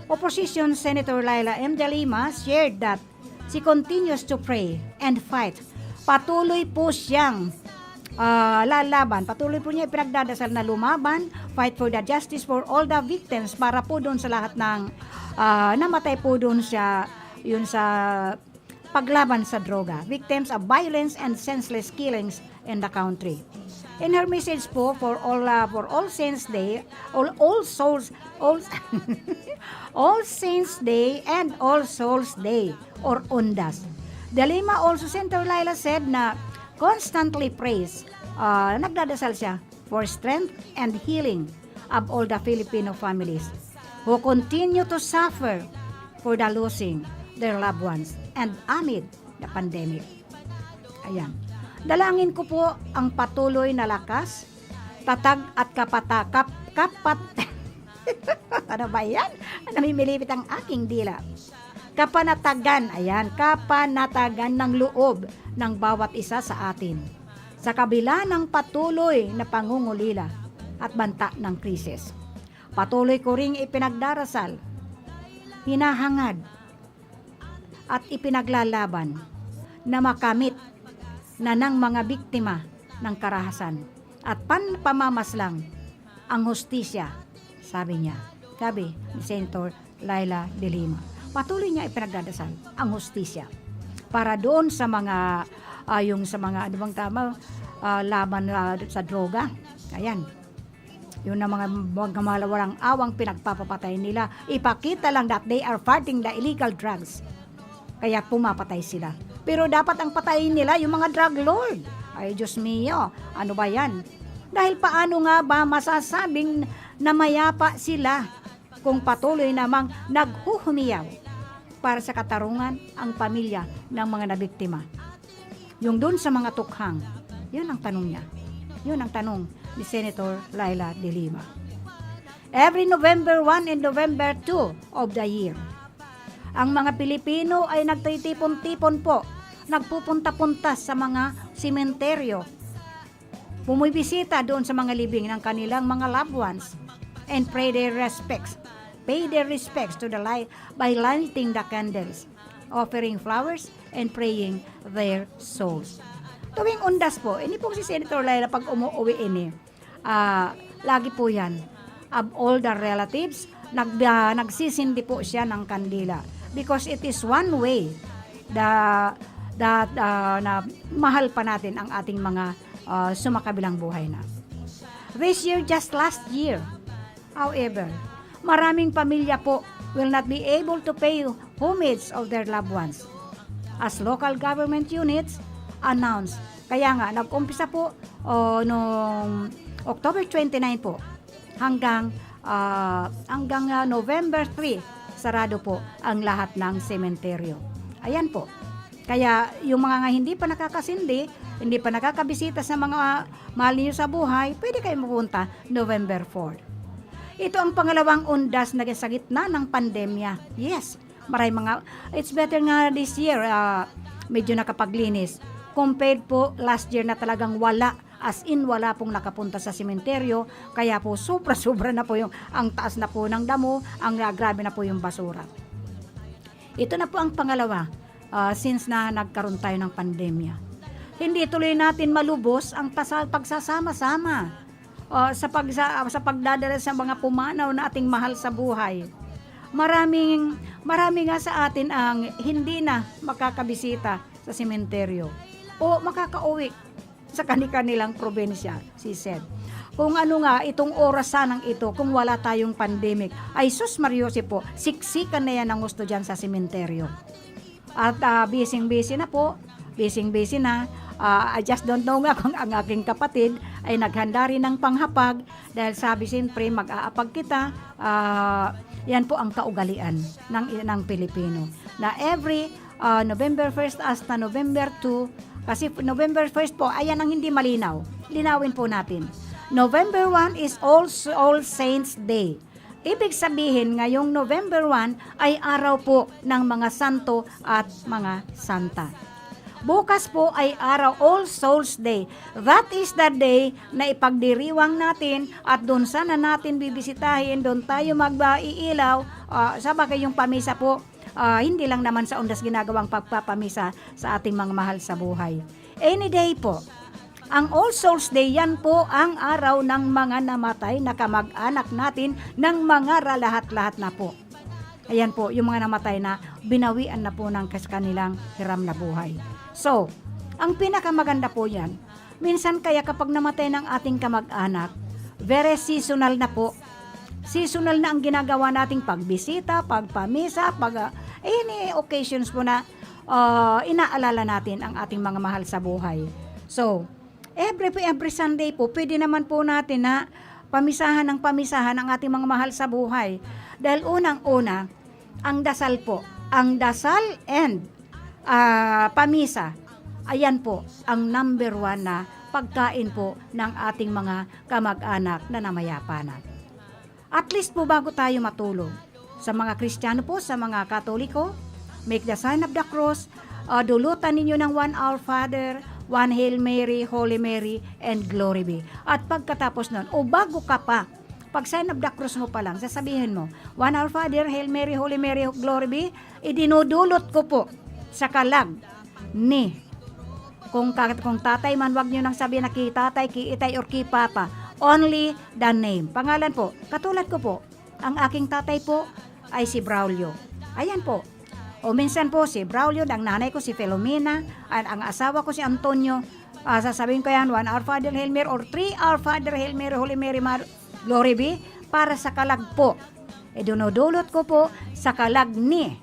Opposition Senator Laila M. De Lima shared that she continues to pray and fight. Patuloy po siyang lalaban. Patuloy po niya ipinagdadasal na lumaban, fight for the justice for all the victims para po doon sa lahat ng namatay po doon sa paglaban sa droga, victims of violence and senseless killings in the country. In her message po for All Saints Day, All Saints Day and All Souls Day or Ondas. De Lima also Senator Laila said na constantly prays, nagdadasal siya for strength and healing of all the Filipino families who continue to suffer for the losing their loved ones and amid the pandemic. Ayan. Dalangin ko po ang patuloy na lakas, tatag at ano ba yan? Namimilipit ang aking dila. Kapanatagan, ayan, kapanatagan ng loob ng bawat isa sa atin. Sa kabila ng patuloy na pangungulila at banta ng krisis. Patuloy ko ring ipinagdarasal, hinahangad, at ipinaglalaban na makamit na ng mga biktima ng karahasan at pamamaslang ang hustisya, sabi niya. Sabi ni Senator Laila de Lima. Patuloy niya ipinagdadasal ang hustisya para doon sa mga ano bang tama, laban sa droga. Ayan. Yun na mga malawarang awang pinagpapapatay nila. Ipakita lang that they are fighting the illegal drugs. Kaya pumapatay sila. Pero dapat ang patayin nila yung mga drug lord. Ay, Diyos mio, ano ba yan? Dahil paano nga ba masasabing na mayapa sila kung patuloy namang naghuhumiyaw para sa katarungan ang pamilya ng mga nabiktima? Yung doon sa mga tukhang. Yun ang tanong niya. Yun ang tanong ni Senator Laila de Lima. Every November 1 and November 2 of the year, ang mga Pilipino ay nagtitipon-tipon po, nagpupunta-punta sa mga sementeryo, bumibisita doon sa mga libing ng kanilang mga loved ones, and pay their respects to the light by lighting the candles, offering flowers, and praying their souls. Tuwing undas po, hindi po si Senator Laila pag umuwi ini, lagi po yan, of all the relatives, nagsisindi po siya ng kandila. Because it is one way that na mahal pa natin ang ating mga sumakabilang buhay na. This year, just last year, however, maraming pamilya po will not be able to pay homage of their loved ones as local government units announced. Kaya nga, nag-umpisa po noong October 29 po hanggang November 3, sarado po ang lahat ng sementeryo. Ayan po. Kaya yung mga hindi pa nakakasindi, hindi pa nakakabisita sa mga mahal niyo sa buhay, pwede kayo mapunta November 4. Ito ang pangalawang undas na sa gitna ng pandemya. Yes, it's better nga this year, medyo nakapaglinis. Compared po last year na talagang wala, as in wala pong nakapunta sa sementeryo, kaya po sobra-sobra na po ang taas na po ng damo, ang grabe na po yung basura. Ito na po ang pangalawa, since na nagkaroon tayo ng pandemya. Hindi tuloy natin malubos ang pagsasama-sama sa pagdadala sa mga pumanaw na ating mahal sa buhay. Marami nga sa atin ang hindi na makakabisita sa sementeryo o makakauwi sa kanilang probinsya, si said. Kung ano nga itong oras sanang ito, kung wala tayong pandemic, ay sus Mariosi po, siksikan na yan ang gusto dyan sa sementeryo. At busy na po, busy na. I just don't know nga kung ang aking kapatid ay naghanda rin ng panghapag dahil sabi siyempre mag-aapag kita. Yan po ang kaugalian ng Pilipino. Na every November 1st hasta November 2, kasi November 1st po, ayan ang hindi malinaw. Linawin po natin. November 1 is All Saints Day. Ibig sabihin, ngayong November 1 ay araw po ng mga santo at mga santa. Bukas po ay araw All Souls Day. That is the day na ipagdiriwang natin at doon sana natin bibisitahin, doon tayo mag-iilaw. Sa bagay yung pamisa po, hindi lang naman sa undas ginagawang pagpapamisa sa ating mga mahal sa buhay. Any day po. Ang All Souls Day, yan po ang araw ng mga namatay na kamag-anak natin ng mga lahat-lahat na po. Ayan po, yung mga namatay na binawian na po ng kanilang hiram na buhay. So, ang pinakamaganda po yan, minsan kaya kapag namatay ng ating kamag-anak, very seasonal na po. Seasonal na ang ginagawa nating pagbisita, pagpamisa, any occasions po na inaalala natin ang ating mga mahal sa buhay. So, every Sunday po, pwede naman po natin na pamisahan ang ating mga mahal sa buhay. Dahil unang-una, ang dasal po, ang dasal and pamisa, ayan po ang number 1 na pagkain po ng ating mga kamag-anak na namayapa na. At least po bago tayo matulog, sa mga Kristiyano po, sa mga Katoliko, make the sign of the cross, dulutan ninyo ng 1 Our Father, 1 Hail Mary, Holy Mary, and Glory be. At pagkatapos nun, o bago ka pa, pag sign of the cross mo pa lang, sasabihin mo, 1 Our Father, Hail Mary, Holy Mary, Glory be, idinudulot ko po sa kalag ni, kung tatay man, wag nyo nang sabihin na ki tatay, ki itay, or ki papa, only the name. Pangalan po, katulad ko po, ang aking tatay po ay si Braulio. Ayan po. O minsan po si Braulio, ang nanay ko si Filomena, at ang asawa ko si Antonio. Sasabihin ko yan, 1 Our Father, Hail Mary, or 3 Our Father, Hail Mary, Holy Mary, Glory be, para sa kalag po. Idunudulot ko po sa kalag ni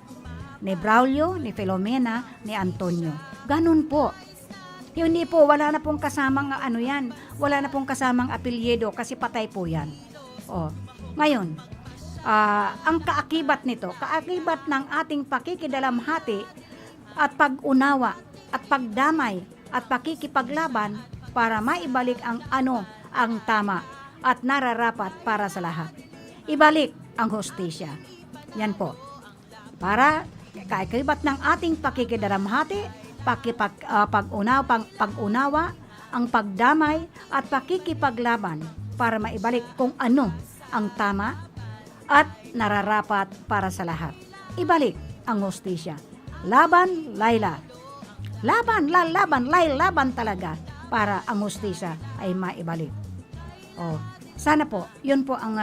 Braulio, ni Filomena, ni Antonio. Ganun po. Hindi po, wala na pong kasamang yan, wala na pong kasamang apelyido kasi patay po yan. O, ngayon, ang kaakibat nito, kaakibat ng ating pakikidalamhati at pag-unawa at pagdamay at pakikipaglaban para maibalik ang ang tama at nararapat para sa lahat. Ibalik ang hustisya. Yan po. Para kaikibat ng ating pakikidaramhati, pag-unawa, ang pagdamay at pakikipaglaban para maibalik kung ano ang tama at nararapat para sa lahat. Ibalik ang hustisya. Laban, Laila. Laban talaga para ang hustisya ay maibalik. Sana po, yun po ang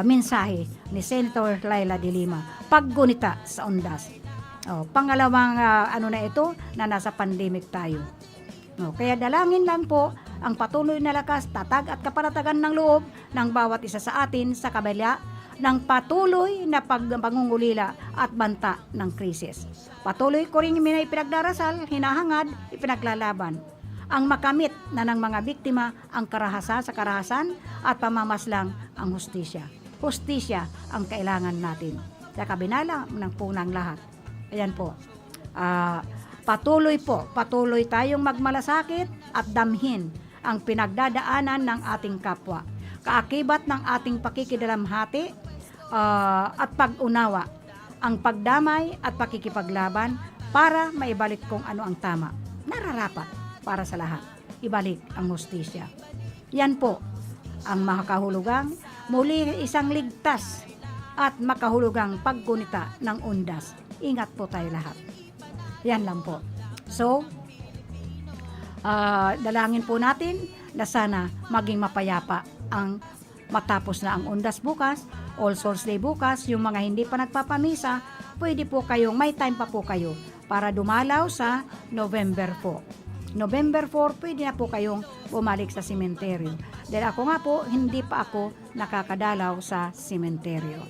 mensahe ni Senator Laila de Lima. Paggunita sa undas. Pangalawang na ito na nasa pandemic tayo. Kaya dalangin lang po ang patuloy na lakas, tatag at kapanatagan ng loob ng bawat isa sa atin sa kabila ng patuloy na pangungulila at banta ng krisis. Patuloy ko rin ipinagdarasal, hinahangad, ipinaglalaban ang makamit na ng mga biktima ang karahasan sa karahasan at pamamaslang ang hustisya. Hustisya ang kailangan natin. Sa kabinala ng punang lahat. Ayan po. Patuloy tayong magmalasakit at damhin ang pinagdadaanan ng ating kapwa. Kaakibat ng ating pakikidalamhati at pag-unawa, ang pagdamay at pakikipaglaban para maibalik kung ano ang tama. Nararapat para sa lahat. Ibalik ang hustisya. Yan po ang makakahulugang muli isang ligtas at makahulugang paggunita ng undas. Ingat po tayo lahat. Yan lang po. So, dalangin po natin na sana maging mapayapa ang matapos na ang undas bukas, All Souls Day bukas, yung mga hindi pa nagpapamisa, pwede po kayong, may time pa po kayo para dumalaw sa November 4. November 4, pwede na po kayong bumalik sa sementeryo. Dahil ako nga po, hindi pa ako nakakadalaw sa sementeryo.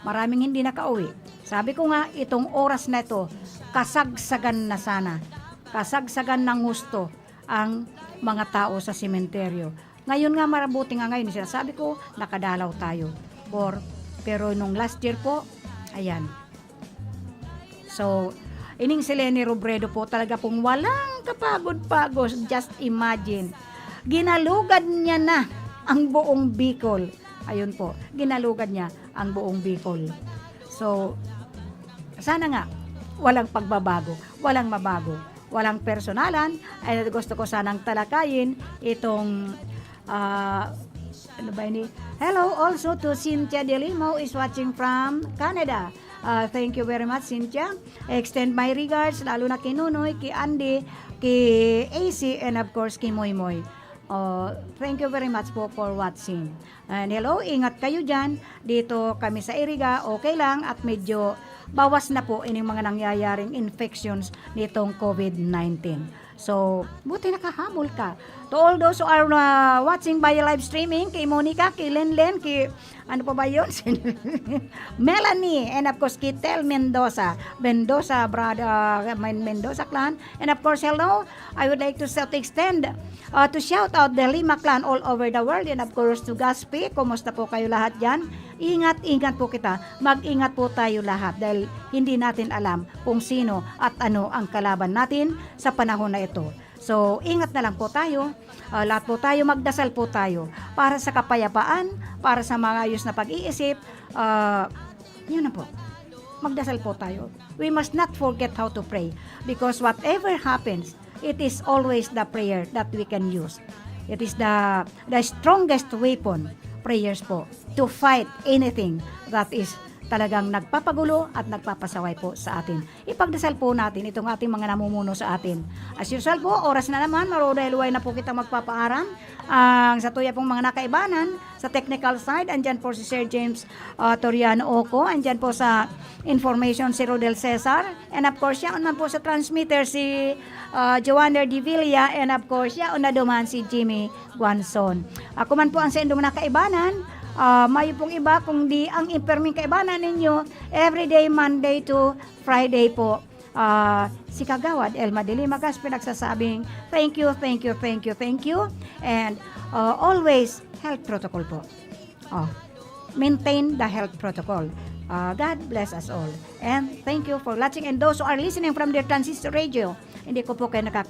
Maraming hindi nakauwi. Sabi ko nga, itong oras na ito, kasagsagan na sana. Kasagsagan ng gusto ang mga tao sa sementeryo. Ngayon nga, marabuti nga ngayon, sinasabi ko, nakadalaw tayo. Pero nung last year po, ayan. So, ining si Leni Robredo po, talaga pong walang kapagod-pagos. Just imagine. Ginalugad niya na ang buong Bicol. Ayun po, ginalugad niya ang buong Bicol. So, sana nga, walang pagbabago, walang mabago, walang personalan. Ay gusto ko sanang talakayin itong, hello also to Cynthia De Limo is watching from Canada. Thank you very much, Cynthia. I extend my regards, lalo na kay Nunoy, kay Andy, kay AC, and of course, kay Moy Moy. Thank you very much po for watching. And hello, ingat kayo dyan. Dito kami sa Iriga, okay lang at medyo bawas na po ining mga nangyayaring infections nitong COVID-19. So, buti nakahabol ka. To all those who are watching by live streaming, kay Monica, kay Lenlen, kay ano pa ba yun? Melanie, and of course, kay Tel Mendoza, brother, Mendoza clan. And of course, hello, I would like to extend to shout out the Lima clan all over the world. And of course, to Gaspi, kumusta po kayo lahat dyan? Ingat po kita. Mag-ingat po tayo lahat dahil hindi natin alam kung sino at ano ang kalaban natin sa panahon na ito. So, ingat na lang po tayo. Lahat po tayo, magdasal po tayo para sa kapayapaan, para sa mga ayos na pag-iisip. Yun na po. Magdasal po tayo. We must not forget how to pray because whatever happens, it is always the prayer that we can use. It is the strongest weapon, prayers po, to fight anything that is talagang nagpapagulo at nagpapasaway po sa atin. Ipagdasal po natin itong ating mga namumuno sa atin. As usual po, oras na naman, marudeluway na po kita magpapaaram. Sa tuya pong mga nakaibanan, sa technical side, andyan po si Sir James Toriano Oco, andyan po sa information si Rodel Cesar, and of course, yan naman po sa transmitter si Joander Di Villa, and of course, yan na duman si Jimmy Guanzon. Ako man po ang sa indong nakaibanan, may pong iba kung di ang imperming kaibanan ninyo everyday Monday to Friday po. Si Kagawad Elma de Lima-Gaspi nagsasabing thank you and always health protocol po. Maintain the health protocol. God bless us all. And thank you for watching. And those who are listening from their transistor radio, hindi ko po kayo